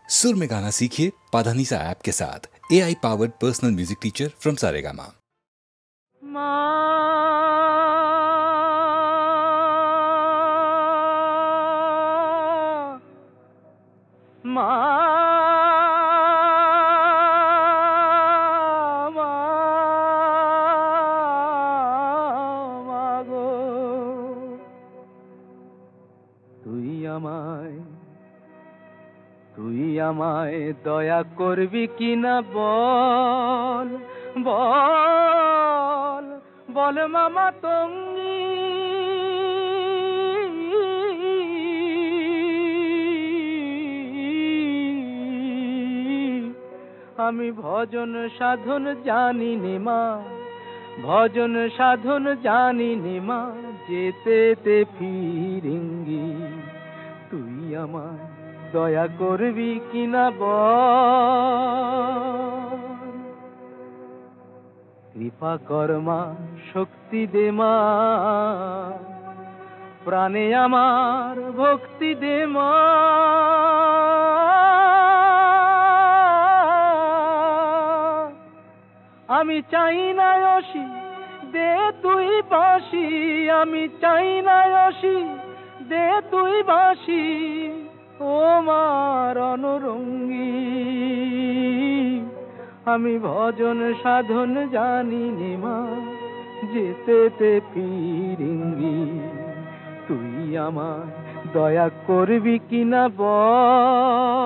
सुर में गाना सीखिए पाधानीसा ऐप के साथ। AI powered personal music teacher from Saregama. তুই আমায় দয়া করবি কিনা বল বল বল মামা তঙ্গি, আমি ভজন সাধন জানি নে মা, ভজন সাধন জানি নে মা, যেতে ফিরিঙ্গি। তুই আমায় দয়া করবি কিনা বল, কৃপা কর মা, শক্তি দে মা, প্রাণে আমার ভক্তি দে মা। আমি চাই না অসি, দে তুই বাঁশি, আমি চাই না অসি, দে তুই বাঁশি, ও মার অনুরঙ্গী। আমি ভজন সাধন জানি নে মা, যেতে ফিরিঙ্গি। তুই আমায় দয়া করবি কিনা বল,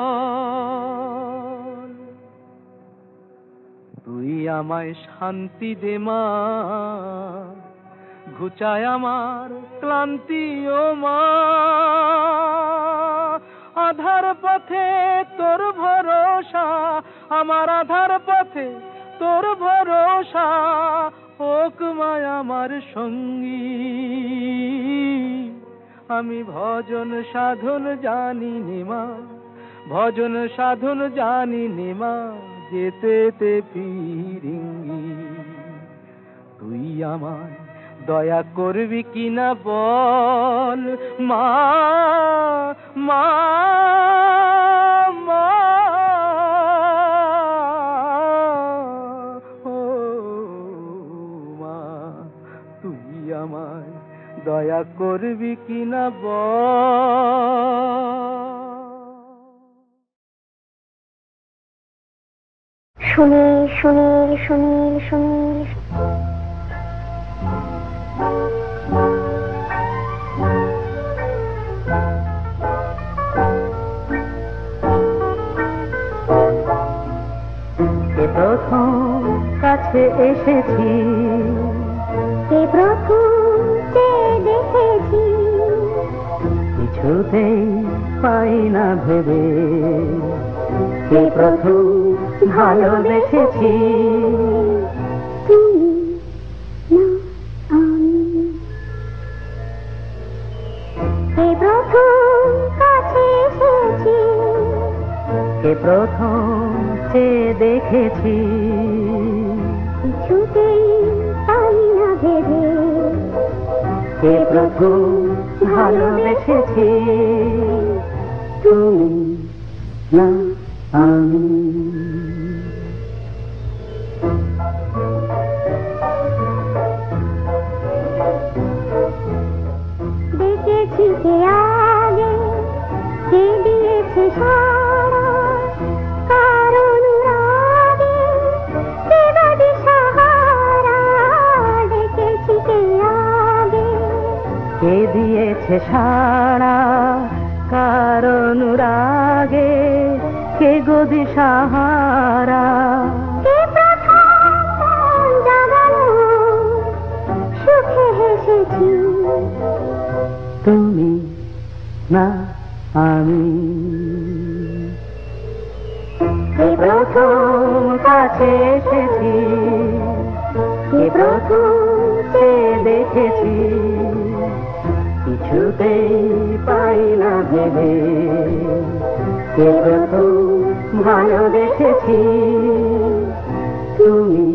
তুই আমায় শান্তি দে মা, ঘুচায় আমার ক্লান্তি ও মা। আধার পথে তোর ভরসা, আমার আধার পথে তোর ভরসা, হোক মায় আমার সঙ্গী। আমি ভজন সাধন জানি নে মা, ভজন সাধন জানি নে মা, যেতে ফিরিঙ্গি। তুই আমায় দয়া করবি কিনা বল মা, মা, মা, ও মা, তুই আমায় দয়া করবি কিনা বল। সুনীল সুনীল সুনীল সুনীল প্রথম কাছে এসেছি, কে প্রথম দেখেছি, কিছুতেই পাই না ভেবে, কে প্রথম ভালোবেসেছি। তুমি না আমি, কে প্রথম কাছে এসেছি, কে প্রথম দেখেছি, কিছুতেই পাই না ভেবে, কে প্রথম ভালোবেসেছি। তুমি না আমি, দেখেছি কে আগে, কে দিয়েছে সারা, কারণ রাগে কে বাদে সাহারা। দেখেছি কে আগে, কে দিয়েছে সারা, কারণ রাগে কে গদি সাহারা। কে প্রথম জাগালো, সুখে হেসেছি, তুমি না আমি। কে প্রথম কাছে এসেছি, কে প্রথম দেখেছি, কিছুতেই পাই না ভেবে, কে প্রথম ভালোবেসেছি। তুমি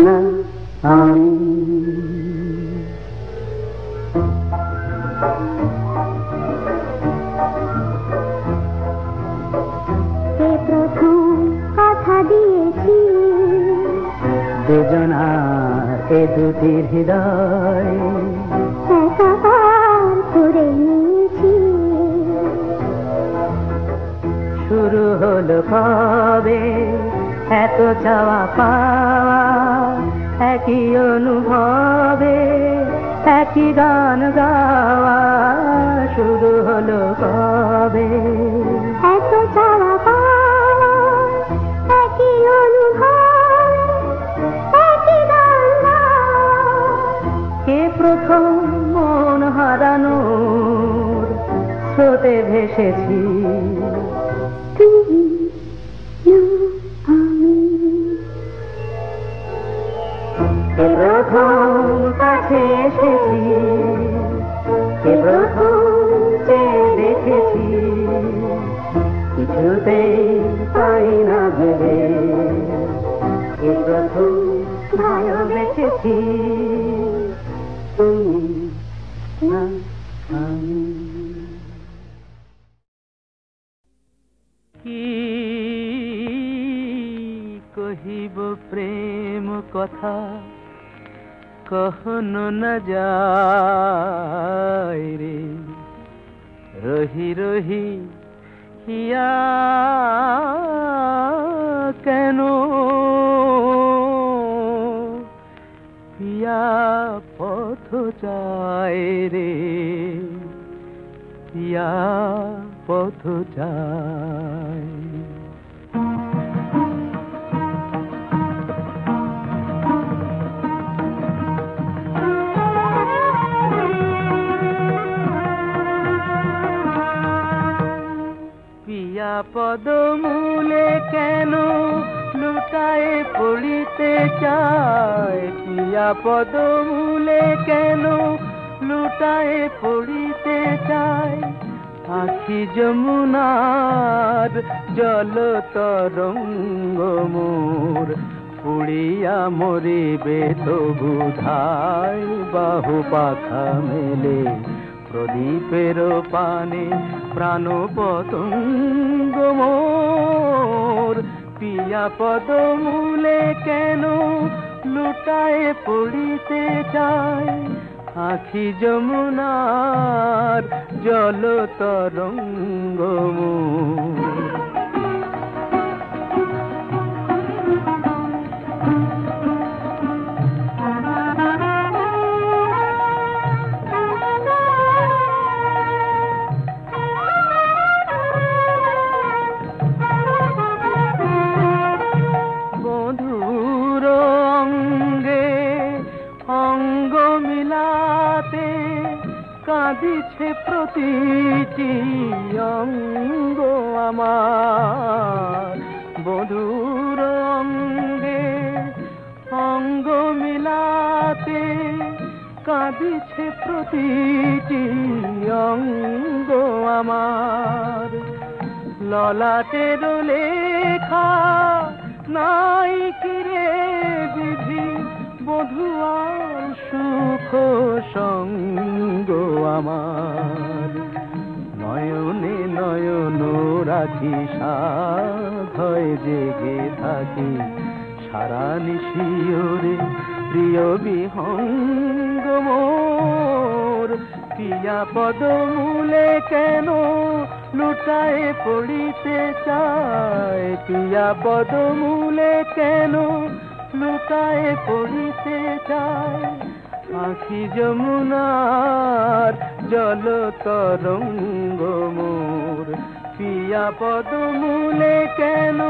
না আমি। কে প্রথম কথা দিয়েছি দুজনার এ দুটি হৃদয় একাকার করে নিয়েছি। শুরু হলো কবে এত চাওয়া পাওয়া, একই অনুভবে একই গান গাওয়া। শুরু হলো কবে এত চাওয়া পাওয়া, একই অনুভব, একই গান গাওয়া। কে প্রথম মন হারানোর স্রোতে ভেসেছি, তুমি না আমি। কে প্রথম কাছে এসেছি, কে প্রথম চেয়ে দেখেছি, কিছুতেই পাই না ভেবে কে প্রথম ভালোবেসেছি, তুমি না আমি। কি কহিব প্রেম কথা কখনো না যায় রে, রহি রহি হিয়া কেন পিয়া পথ চায় রে, পিয়া পথ চায়। পিয়া পদমূলে কেন লুটায়ে পড়িতে চায়, পিয়া পদমূলে কেন লুটায়ে পড়িতে চায়। আখি যমুনার জল তরঙ্গ মোর, পুড়িয়া মরিবে তবু ধায়। বাহু পাখা মেলে প্রদীপের পানে প্রাণ পতঙ্গ মোর, পিয়া পদমূলে কেন লুটায়ে পড়িতে চায়। আখি যমুনার জল তরঙ্গ মোর। বধুর অঙ্গে অঙ্গ মিলাতে কাঁদিছে প্রতিটি অঙ্গ আমার। বধুর অঙ্গে অঙ্গ মিলাতে কাঁদিছে প্রতিটি অঙ্গ আমার। ললাটের লেখা নাই কিরে বিধি, বধুয়ার সুখ সঙ্গ আমার। নয়নে নয়ন রাখি সাধয় জেগে থাকি, সারা নিশিওরে প্রিয় বিহঙ্গ মোর। পিয়া পদমূলে কেন লুটায়ে পড়িতে চায়, পিয়া পদমূলে কেন লুটায়ে পড়িতে চায়। আখি যমুনার জল তরঙ্গ মোর, পিয়া পদমূলে কেন।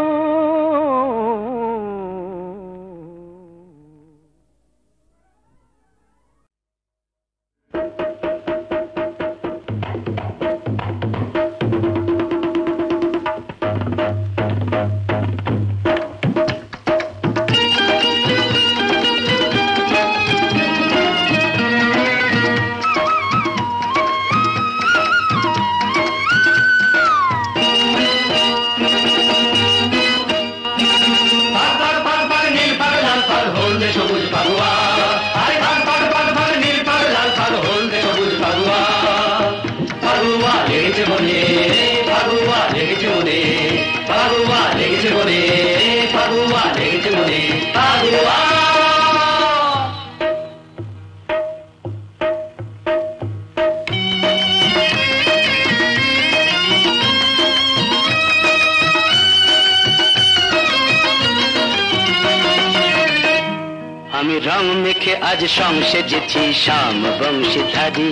রং মেখে আজ সংসেজেছি শ্যাম বংশীধারী,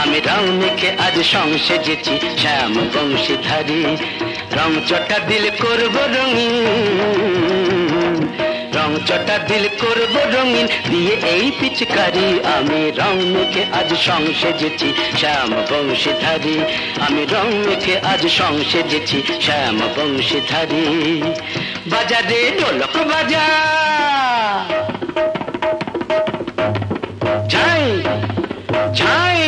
আমি রং মেখে আজ সংসেজেছি শ্যাম বংশীধারী। রং চটা দিল করব রঙিন, রং চটা দিল করব রঙিন দিয়ে এই পিচকারি। আমি রং মেখে আজ সংসেজেছি শ্যাম বংশীধারী, আমি রং মেখে আজ সংসেজেছি শ্যাম বংশীধারী। বাজারে ঢোলক বাজা, ঝাই ঝাই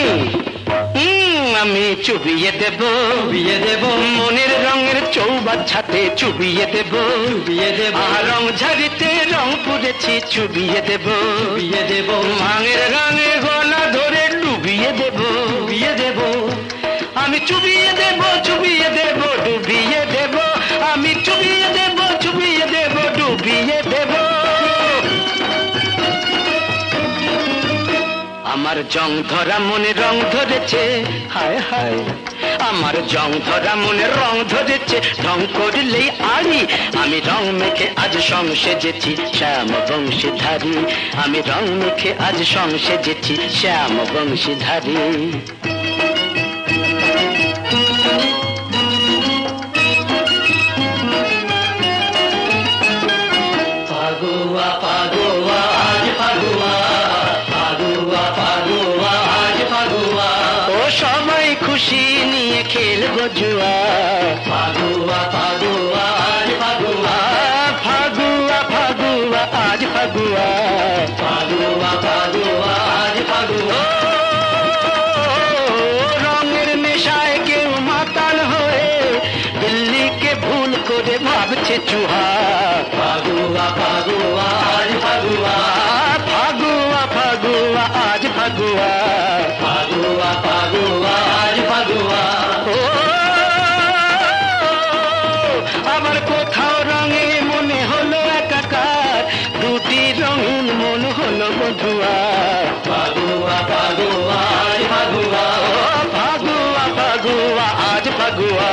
আমি চুবিয়ে দেব, চুবিয়ে দেব মনের রঙের চৌবাচ্চাতে চুবিয়ে দেব, চুবিয়ে দেব রং ঝাড়িতে রং পুড়েছি চুবিয়ে দেব, চুবিয়ে দেব মাঙের রঙে গলা ধরে ডুবিয়ে দেব, ডুবিয়ে দেব আমি চুবিয়ে দেব, চুবিয়ে দেব ডুবিয়ে দেব, আমি চুবিয়ে দেব, চুবিয়ে দেব ডুবিয়ে দেব। আমার জং ধরা মনে রং ধরেছে, হায় হায় আমার জং ধরা মনে রং ধরেছে, ঢং করলেই আড়ি। আমি রং মেখে আজ সংসেজেছি শ্যাম বংশীধারী, আমি রং মেখে আজ সংসেজেছি শ্যাম বংশীধারী। ফাগুয়া ফাগুয়া আজ ফাগুয়া, ফাগুয়া ফাগুয়া আজ ফাগুয়া, ও সবাই খুশি নিয়ে খেলবো জুয়া। ফাগুয়া ফাগুয়া আজ ফাগুয়া, ফাগুয়া ফাগুয়া আজ ফাগুয়া, ফাগুয়া ফাগুয়া আজ ফাগুয়া। রঙের নেশায় কেউ মাতাল হয়ে দিল্লিকে ভুল করে ভাবছে চুহা। ফাগুয়া ফাগুয়া আজ ফাগুয়া, ফাগুয়া ফাগুয়া আজ ফাগুয়া, ফাগুয়া ফাগুয়া আজ ফাগুয়া। ও আবার কোথাও রঙে মনে হলো একাকার, দুটি রঙিন মন হলো বধুয়া। ফাগুয়া ফাগুয়া আজ ফাগুয়া, ফাগুয়া ফাগুয়া আজ ফাগুয়া,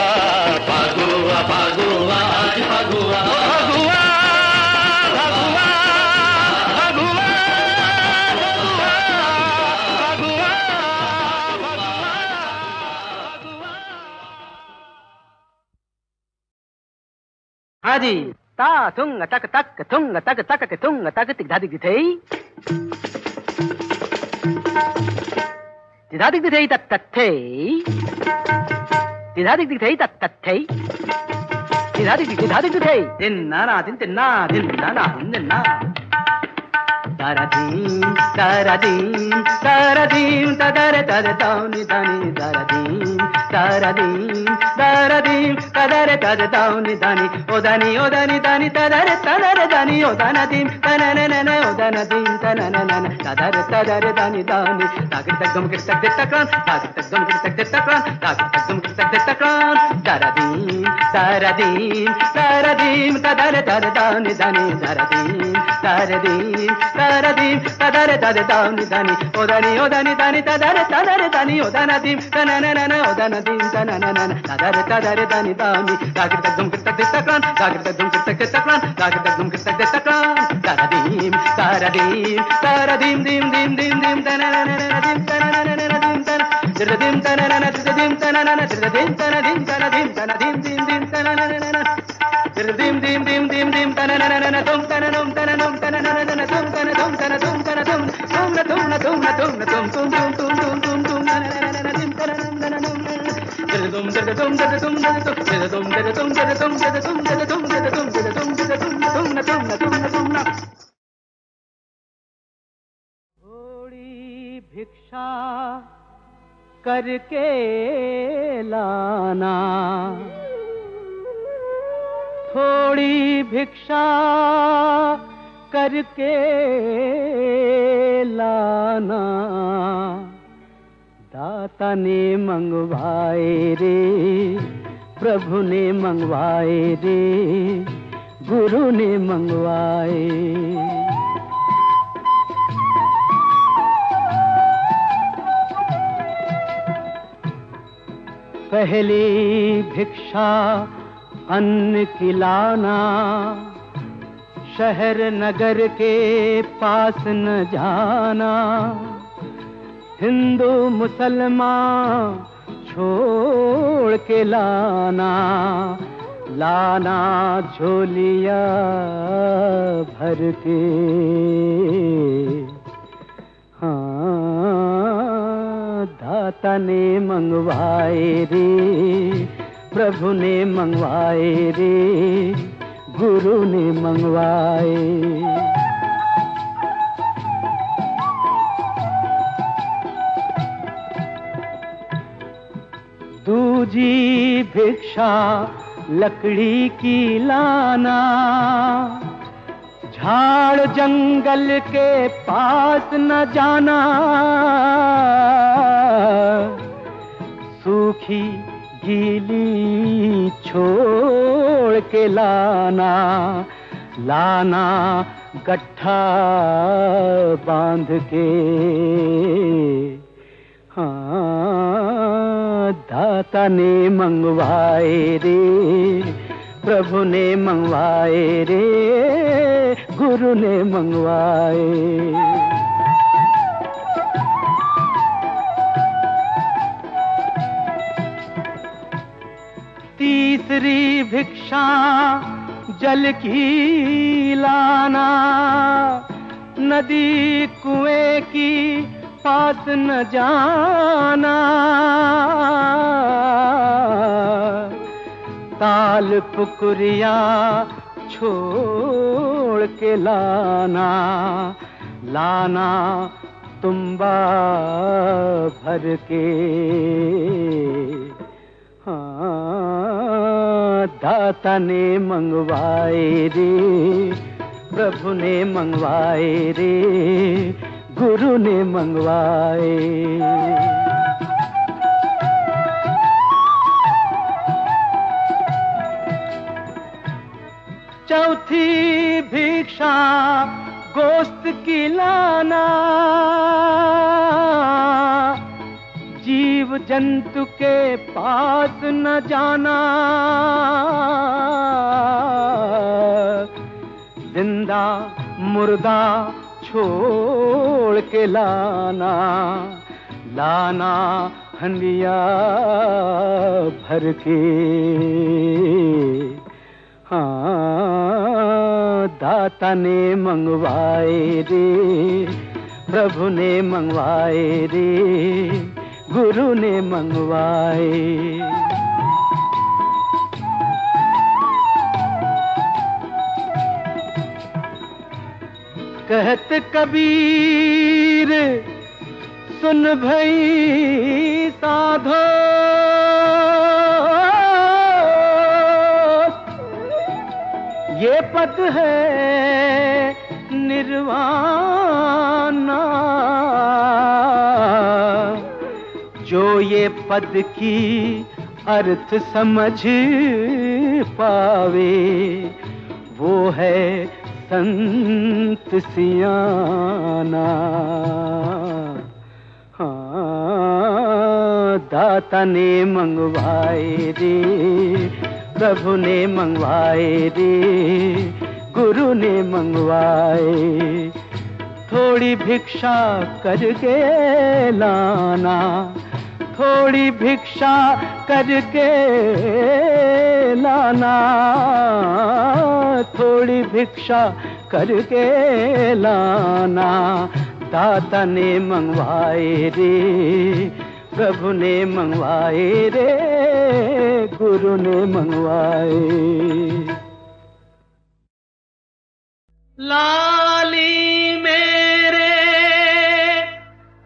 ফাগুয়া ফাগুয়া আজ ফাগুয়া। ফাগুয়া ফাগুয়া ফাগুয়া ফাগুয়া ফাগুয়া। हाजी ता थुंग तक तक थुंग तक तक के थुंग तक तिक धादिक दिथई, तिधादिक दिथई तक तथई, तिधादिक दिथई तक तथई, तिधादिक दिथई दिन ना दिन ना दिन ना दिन ना। तारादीम तारादीम तारादीम तदरे तदे ताउनी दानी तारादीम तारादीम तारादीम तदरे तदे ताउनी दानी ओ दानी दानी तदरे तदरे दानी ओ दानादीम तनननन ओ दानादीम तनननन तदरे दानी दानी तागिर तक गम किर तक दे तकरान, तागिर तक गम किर तक दे तकरान, तागिर तक गम किर तक दे तकरान। तारादीम तारादीम तारादीम तदरे तदे दानी दानी तारादीम तारादीम तारादीम तदरे तदे दानी दानी ओ दानी दानी तदरे दानी ओ दानादीम तनननन ओ दानादीम तनननन तदरे दानी दानी तागिर तक गम किर तक दे तकरान, तागिर तक गम किर तक दे तकरान, तागिर तक गम किर तक दे तकरान। तारादीम तारादीम तारादीम दीम दीम दीम दीम तनननन दीम तनननन दीम तन दिरदीम तनननन दिरदीम तनननन दिरदीम तनदीम तनदीम तनदीम दीम दीम तनननन दिरदीम दीम दीम दीम दीम तनननन तुम तननम तननम तनननन तुम तन तुम तन तुम तन तुम तुम न तुम न तुम न तुम न तुम तुम तुम तुम तुम तुम तुम तनननन दीम तननम तननम दिरदुम दिरदुम दिरदुम दिरदुम दिरदुम दिरदुम दिरदुम दिरदुम दिरदुम दिरदुम दिरदुम दिरदुम तुम न तुम न तुम न तुम न। थोड़ी भिक्षा करके लाना, थोड़ी भिक्षा करके लाना, दाता ने मंगवाए रे प्रभु ने मंगवाए रे गुरु ने मंगवाए। पहली भिक्षा अन्न की लाना, शहर नगर के पास न जाना, हिंदू मुसलमान छोड़ के लाना, लाना झोलिया भर के। हाँ, दाता ने मंगवाए रे, प्रभु ने मंगवाए रे, गुरु ने मंगवाए। दूजी भिक्षा लकड़ी की लाना, झाड़ जंगल के पास न जाना, सूखी गीली छोड़ के लाना, लाना गट्ठा बांध के। हाँ, दाता ने मंगवाए रे, प्रभु ने मंगवाए रे, गुरु ने मंगवाए। तीसरी भिक्षा जल की लाना, नदी कुएं की पास न जाना, ताल पुकुरिया छोड़ के लाना, लाना तुम्बा भर के। हाँ, दाता ने मंगवाए रे, प्रभु ने मंगवाए रे, गुरु ने मंगवाए। चौथी भिक्षा गोश्त की लाना, जीव जंतु के पास न जाना, जिंदा मुर्दा छोड़ के लाना, लाना हंडिया भर के। हाँ, दाता ने मंगवाए रे, प्रभु ने मंगवाए रे, गुरु ने मंगवाए। कहत कबीर सुन भई साधो, ये पद है निर्वाणा, जो ये पद की अर्थ समझ पावे, वो है संत सियाना। हाँ, दाता ने मंगवाए रे, प्रभु ने मंगवाए रे, गुरु ने मंगवाए। थोड़ी भिक्षा करके लाना, थोड़ी भिक्षा करके लाना, थोड़ी भिक्षा करके लाना, दाता ने मंगवाए रे, प्रभु ने मंगवाए रे, गुरु ने मंगवाए। लाली मेरे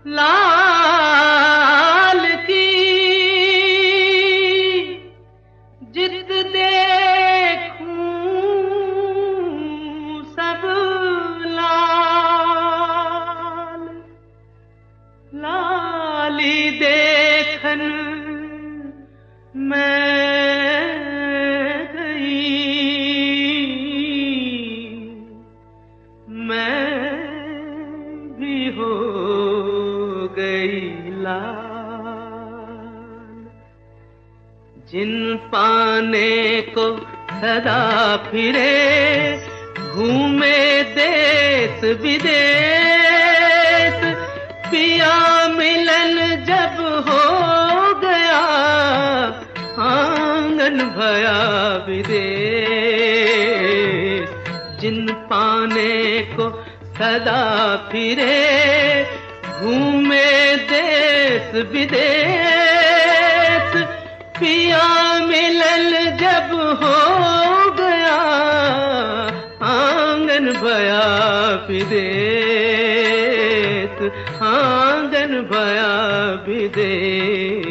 लाल की, जित देखूं सब लाल, लाली देखन मैं जिन पाने को सदा फिरे घूमे देश विदेश, पिया मिलन जब हो गया, आंगन भया विदेश। जिन पाने को सदा फिरे, घूमे देश विदेश, पिया मिलन जब हो गया, आंगन भया विदेश, आंगन भया विदेश।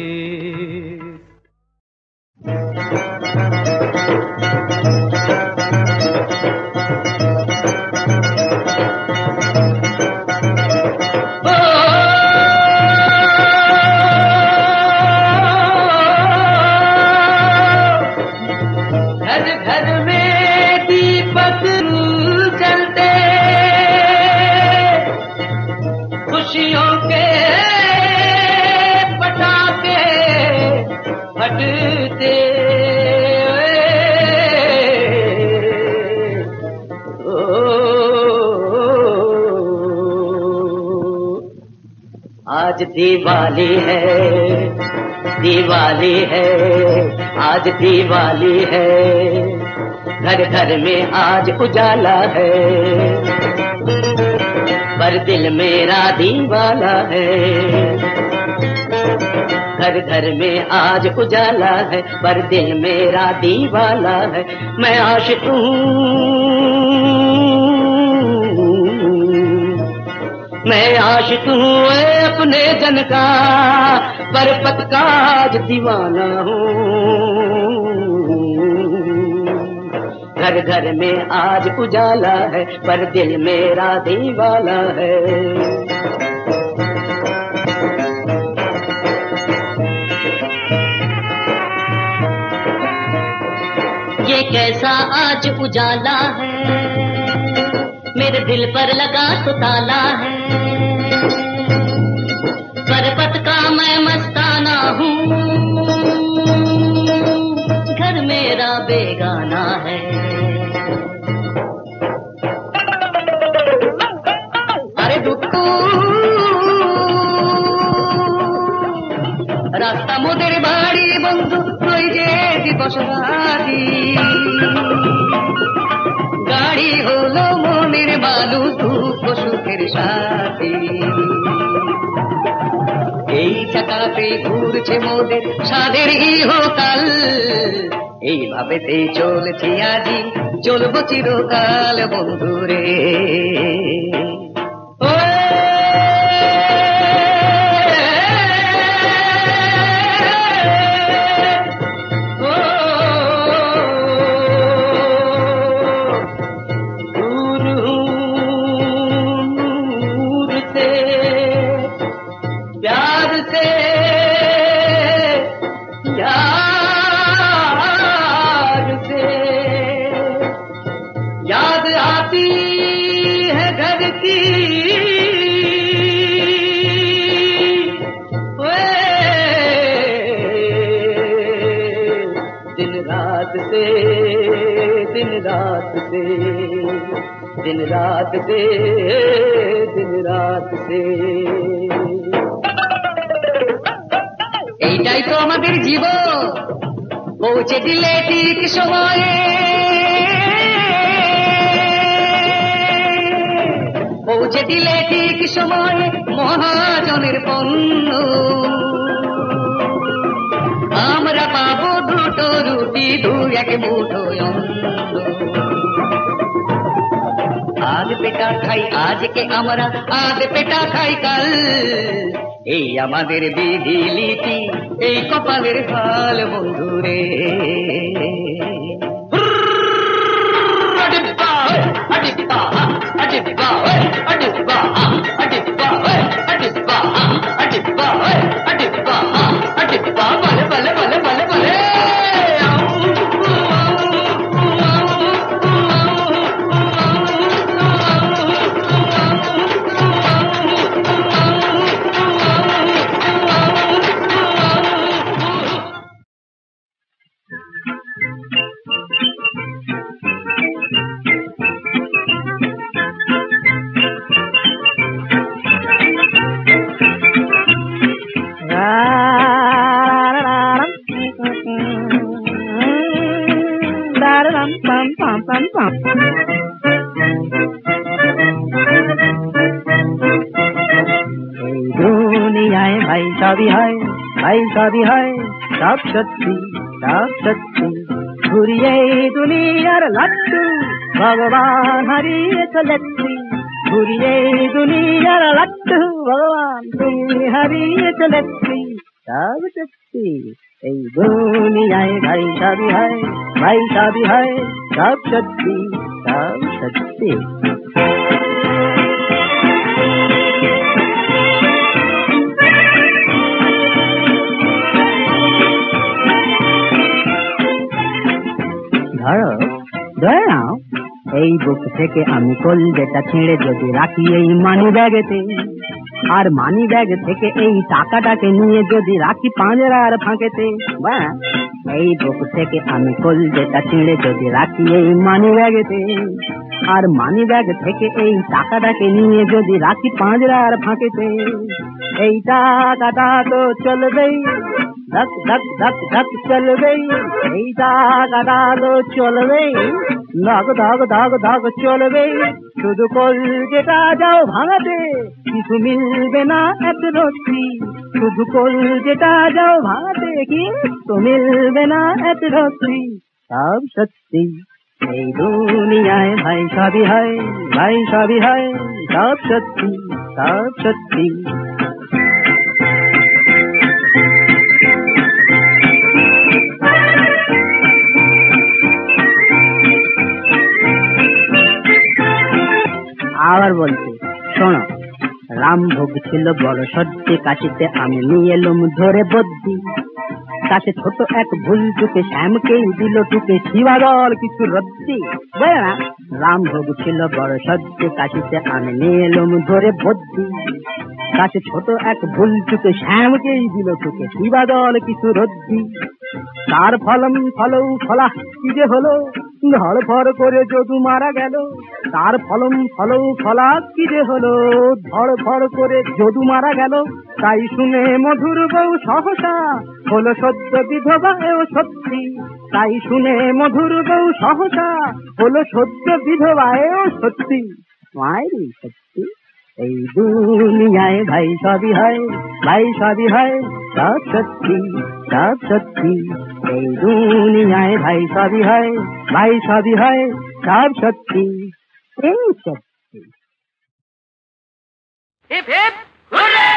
आज दिवाली है, दिवाली है, आज दिवाली है, घर घर में आज उजाला है, पर दिल मेरा दीवाना है। घर घर में आज उजाला है, पर दिल मेरा दीवाना है। मैं आशिक हूँ, मैं आशिक हूँ अपने जन का, पर पत का आज दीवाना हूँ। घर घर में आज उजाला है, पर दिल मेरा दीवाना है। ये कैसा आज उजाला है, मेरे दिल पर लगा तो ताला है, परपत का मैं मस्ताना हूँ, घर मेरा बेगाना है। अरे दुक्कू रास्ता मोদের বাড়ি বন্ধু, তুই যে দিবস রাতি গাড়ি হলো মনের বালু, দুঃখ সুখের সাথী। এই চাকাতে ঘুরছে মোদের সাদের ইহকাল, এইভাবেতেই চলছি আজি, চলবো চিরকাল বন্ধুরে। दिन रात से दिन रात से এইটাই তো আমাদের জীবন, পৌঁছে দিলে ঠিক সময়ে, পৌঁছে দিলে ঠিক সময়ে মহাজনের পণ্য। আমরা পাবো দুটো রুটি, দু এক মুঠো অন্ন। আজ পেটা খাই আজকে আমরা, আজ পেটা খাই কাল, এই আমাদের বিধি লিপি, এই কপালের হাল বন্ধুরে। পাম পাম পাম পাম পাম। এই দুনিয়ায় ভাই সবই হয়, ভাই সবই হয়, সব সত্যি সব সত্যি। ঘুরিয়ে দুনিয়ার লাট্টু ভগবান হারিয়ে চলেছি, ঘুরিয়ে দুনিয়ার লাট্টু ভগবান তুমি হারিয়ে চলেছি, সব সত্যি। এই দুনিয়ায় ভাই সবই হয়, ভাই সবই হয়, সব সত্যি সব সত্যি। ধরো ধরে নাও এই বুক থেকে আমি কলজেটা ছিঁড়ে যদি রাখি এই মানি ব্যাগেতে, আর মানি ব্যাগ থেকে এই টাকাটাকে নিয়ে যদি রাখি পাঁজরার ফাঁকেতে, বা এই বুক থেকে আমি কলজেটা ছিঁড়ে যদি রাখি এই মানি ব্যাগেতে, আর মানি ব্যাগ থেকে এই টাকাটাকে নিয়ে যদি রাখি পাঁজরার ফাঁকেতে, এই টাকাটা তো চলবেই, ধক ধক ধক ধক চলবেই, এই টাকাটা তো চলবেই, ধক ধক ধক ধক চলবেই। শুধু কলজেটা যাও ভাঙাতে কিছু মিলবে না এক রত্তি, শুধু কলজেটা যাও ভাঙাতে কিছু মিলবে না এক রত্তি, সব সত্যি। এই দুনিয়ায় ভাই সবই হয়, ভাই সবই হয়, সব সত্যি সব সত্যি। আবার বলছি শোনো, রামভোগ ছিল বড় সত্যি, কাশিতে আমি নিয়ে এলুম ধরে বদ্যি, কাছে ছোট এক ভুল চুকে শ্যামকেই দিল টুকে, শিবাদল কিছু রদ্দি, বুঝলে না? রামভোগ ছিল বড় সত্যি, কাশিতে আমি নিয়ে এলুম ধরে বদ্যি, কাছে ছোট এক ভুল চুকে শ্যামকেই দিল টুকে, শিবাদল কিছু রদ্দি। তার ফলম ফলৌ ফলা কি যে হলো, ধড় ফড় করে যদু মারা গেল, তার ফলম ফলৌ ফলা কি যে হলো, ধড় ফড় করে যদু মারা গেল। তাই শুনে মধুর বউ সহসা হলো সদ্য বিধবা এও সত্যি, তাই শুনে মধুর বউ সহসা হলো সদ্য বিধবা এও সত্যি, মায়েরই সত্যি। এই দুনিয়ায় ভাই সবই হয়, ভাই সবই হয়, সব সত্যি সব সত্যি। এই দুনিয়ায় ভাই সবই হয়, ভাই সবই হয়, সব সত্যি এই সত্যি। Hip hip hooray!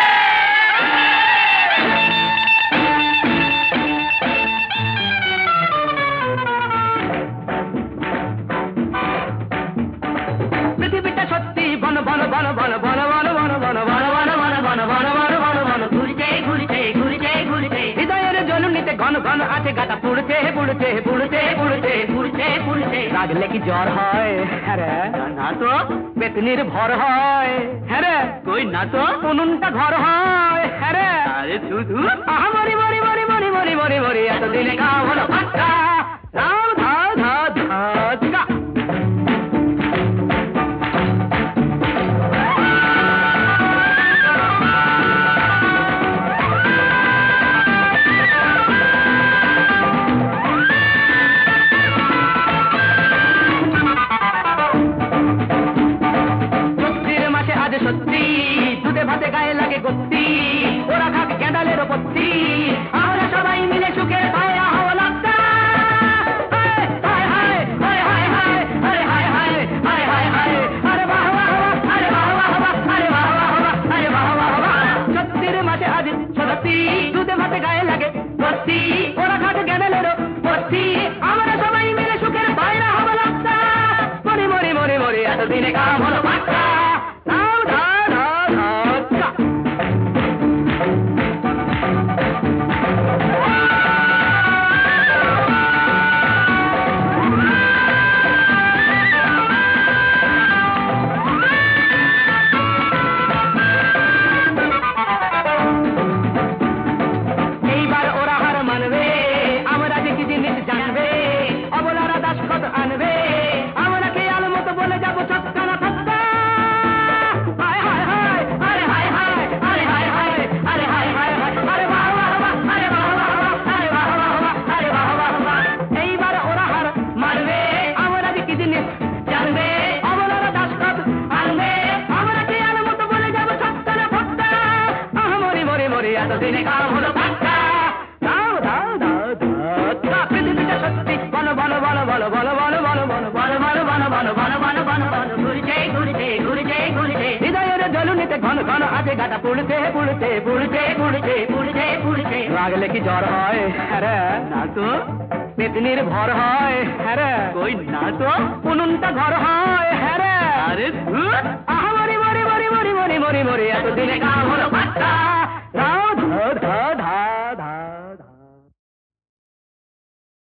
পৃথিবীটা সত্যি বন বন বন বন বন বন বন বন বন বন বন বন বন বন বন বন ঘুরছে ঘুরছে ঘুরছে ঘুরছে, হৃদয়ের জলনিতে ঘন ঘন আছে গাটা পুড়ছে পুড়ছে পুড়ছে পুড়ছে পুড়ছে পুড়ছে। রাগলে কি জ্বর হয়? হ্যাঁ না তো। বেতনির ভর হয়? হ্যাঁ কই না তো। উনুনটা ঘর হয়? হ্যাঁ আরে শুধু মরি মরি মরি মরি মরি মরি মরি এতদিনে কাম হলো পাক্কা, রাম ধা ধা ধা। সত্যি দুধে ভাতে গায়ে লাগে গত্তি, ওরা খাক ক্যান্ডালের পত্তি, আমরা সবাই মিলে সুখের ভায়া হওয়া লাগতা। সত্যির মাঝে আজ সত্যি দুধে ভাতে গায়ে লাগে গত্তি, ওরা খাক ক্যান্ডালের পত্তি, আমরা সবাই মিলে সুখের ভায়া হওয়া লাগতা। মরি মরি মরি মরি এতদিনে কাম হলো পাক্কা। আনবে আমরা কে আলো মতো বলে যাবো ছক্কা না ছক্কা। উনুনেতে ঘন ঘন আজে গাটা পুড়ছে পুড়ছে পুড়ছে পুড়ছে পুড়ছে পুড়ছে রাগলে কি জ্বর হয় আরে না তো পেতনির ভর হয় হ্যাঁ কই না তো উনুনটা ঘর হয় হ্যাঁ আরে আহা মরি মরি মরি মরি মরি মরি মরি এতদিনে কাম হলো পাত্তা রাও ধর ধর